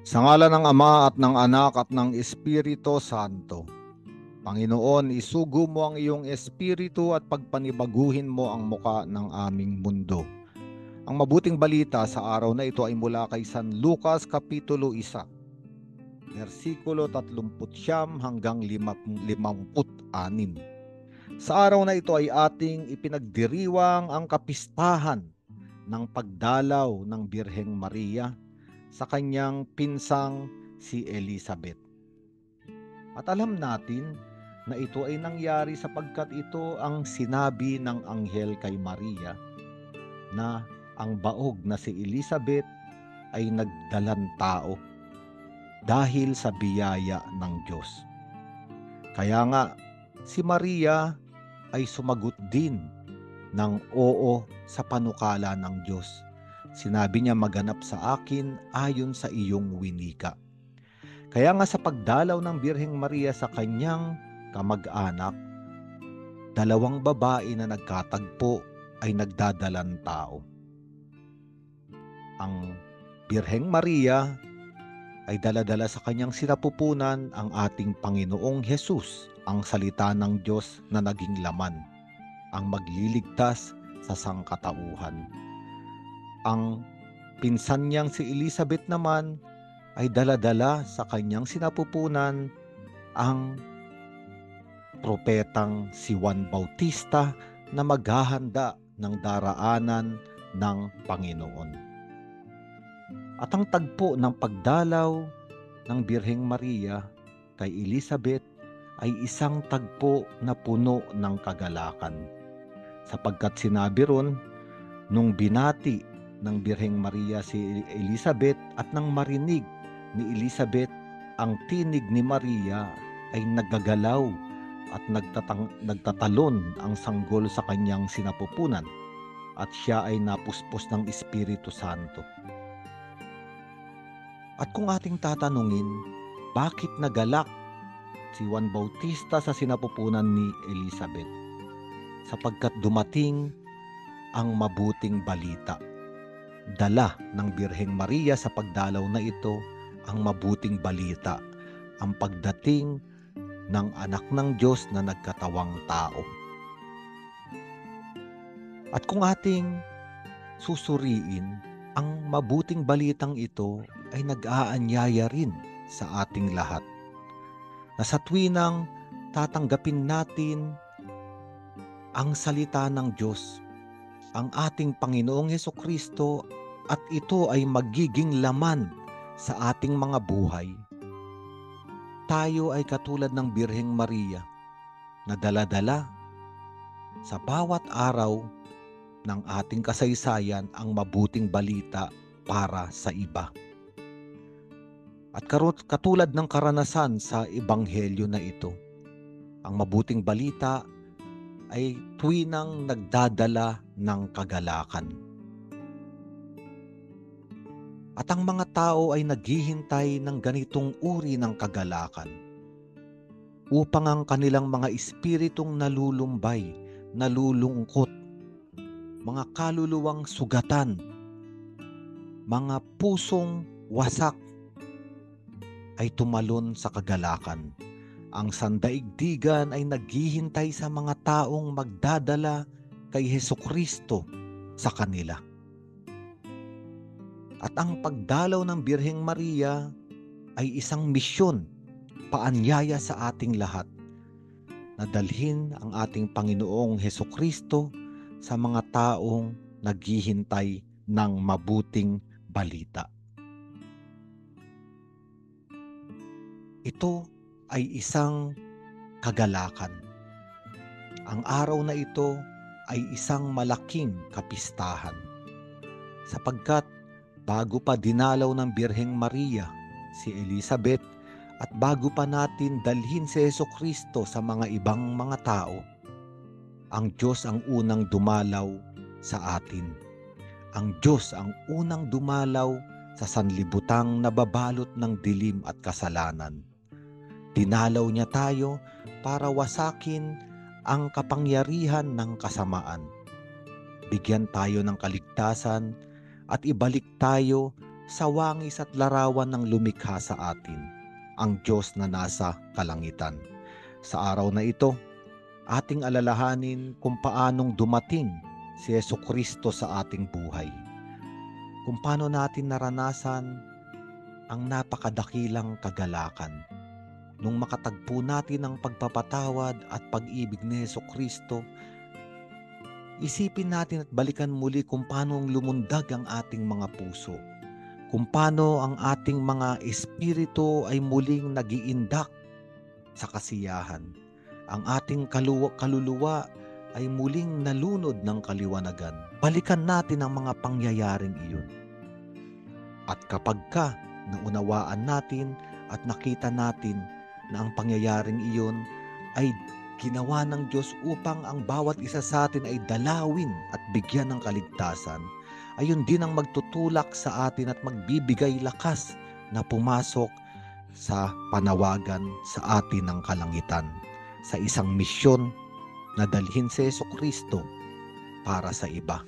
Sa ngalan ng Ama at ng Anak at ng Espiritu Santo. Panginoon, isugo mo ang iyong espiritu at pagpanibaguhin mo ang muka ng aming mundo. Ang mabuting balita sa araw na ito ay mula kay San Lucas Kapitulo 1, versikulo 39 hanggang 56. Sa araw na ito ay ating ipinagdiriwang ang kapistahan ng pagdalaw ng Birheng Maria sa kanyang pinsang si Elizabeth. At alam natin na ito ay nangyari sapagkat ito ang sinabi ng anghel kay Maria na ang baog na si Elizabeth ay nagdalang tao dahil sa biyaya ng Diyos. Kaya nga si Maria ay sumagot din ng oo sa panukala ng Diyos. Sinabi niya, maganap sa akin ayon sa iyong winika. Kaya nga sa pagdalaw ng Birheng Maria sa kanyang kamag-anak, dalawang babae na nagkatagpo ay nagdadalang tao. Ang Birheng Maria ay daladala sa kanyang sinapupunan ang ating Panginoong Hesus, ang salita ng Diyos na naging laman, ang magliligtas sa sangkatauhan. Ang pinsan niyang si Elizabeth naman ay daladala sa kanyang sinapupunan ang propetang si Juan Bautista na maghahanda ng daraanan ng Panginoon. At ang tagpo ng pagdalaw ng Birheng Maria kay Elizabeth ay isang tagpo na puno ng kagalakan. Sapagkat sinabi ron, nung binati ng Birheng Maria si Elizabeth at nang marinig ni Elizabeth ang tinig ni Maria ay nagagalaw at nagtatalon ang sanggol sa kanyang sinapupunan at siya ay napuspos ng Espiritu Santo. At kung ating tatanungin, bakit nagalak si Juan Bautista sa sinapupunan ni Elizabeth? Sapagkat dumating ang mabuting balita. Dala ng Birheng Maria sa pagdalaw na ito ang mabuting balita, ang pagdating ng anak ng Diyos na nagkatawang tao. At kung ating susuriin, ang mabuting balitang ito ay nag-aanyaya rin sa ating lahat. Na sa tuwinang tatanggapin natin ang salita ng Diyos, ang ating Panginoong Hesukristo, at ito ay magiging laman sa ating mga buhay, tayo ay katulad ng Birheng Maria na dala-dala sa bawat araw ng ating kasaysayan ang mabuting balita para sa iba. At katulad ng karanasan sa ebanghelyo na ito, ang mabuting balita ay tuwinang nagdadala ng kagalakan. At ang mga tao ay naghihintay ng ganitong uri ng kagalakan upang ang kanilang mga espiritong nalulumbay, nalulungkot, mga kaluluwang sugatan, mga pusong wasak ay tumalon sa kagalakan. Ang sandaigdigan ay naghihintay sa mga taong magdadala kay Hesukristo sa kanila. At ang pagdalaw ng Birheng Maria ay isang misyon, paanyaya sa ating lahat, na dalhin ang ating Panginoong Hesukristo sa mga taong naghihintay ng mabuting balita. Ito ay isang kagalakan. Ang araw na ito ay isang malaking kapistahan, sapagkat bago pa dinalaw ng Birheng Maria si Elizabeth at bago pa natin dalhin si Hesukristo sa mga ibang mga tao, ang Diyos ang unang dumalaw sa atin. Ang Diyos ang unang dumalaw sa sanlibutang nababalot ng dilim at kasalanan. Dinalaw niya tayo para wasakin ang kapangyarihan ng kasamaan. Bigyan tayo ng kaligtasan at ibalik tayo sa wangis at larawan ng lumikha sa atin, ang Diyos na nasa kalangitan. Sa araw na ito, ating alalahanin kung paanong dumating si Jesucristo sa ating buhay. Kung paano natin naranasan ang napakadakilang kagalakan. Nung makatagpo natin ang pagpapatawad at pag-ibig ni Jesucristo, isipin natin at balikan muli kung paano lumundag ang ating mga puso. Kung paano ang ating mga espiritu ay muling nag-iindak sa kasiyahan. Ang ating kaluluwa ay muling nalunod ng kaliwanagan. Balikan natin ang mga pangyayaring iyon. At kapag naunawaan natin at nakita natin na ang pangyayaring iyon ay ginawa ng Diyos upang ang bawat isa sa atin ay dalawin at bigyan ng kaligtasan, ayun din ang magtutulak sa atin at magbibigay lakas na pumasok sa panawagan sa atin ng kalangitan, sa isang misyon na dalhin si Jesucristo para sa iba.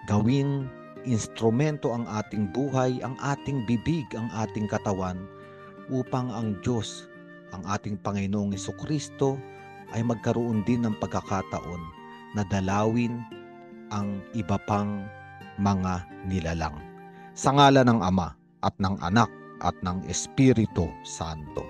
Gawing instrumento ang ating buhay, ang ating bibig, ang ating katawan, upang ang Diyos, ang ating Panginoong Jesucristo, ay magkaroon din ng pagkakataon na dalawin ang iba pang mga nilalang. Sa ngalan ng Ama at ng Anak at ng Espiritu Santo.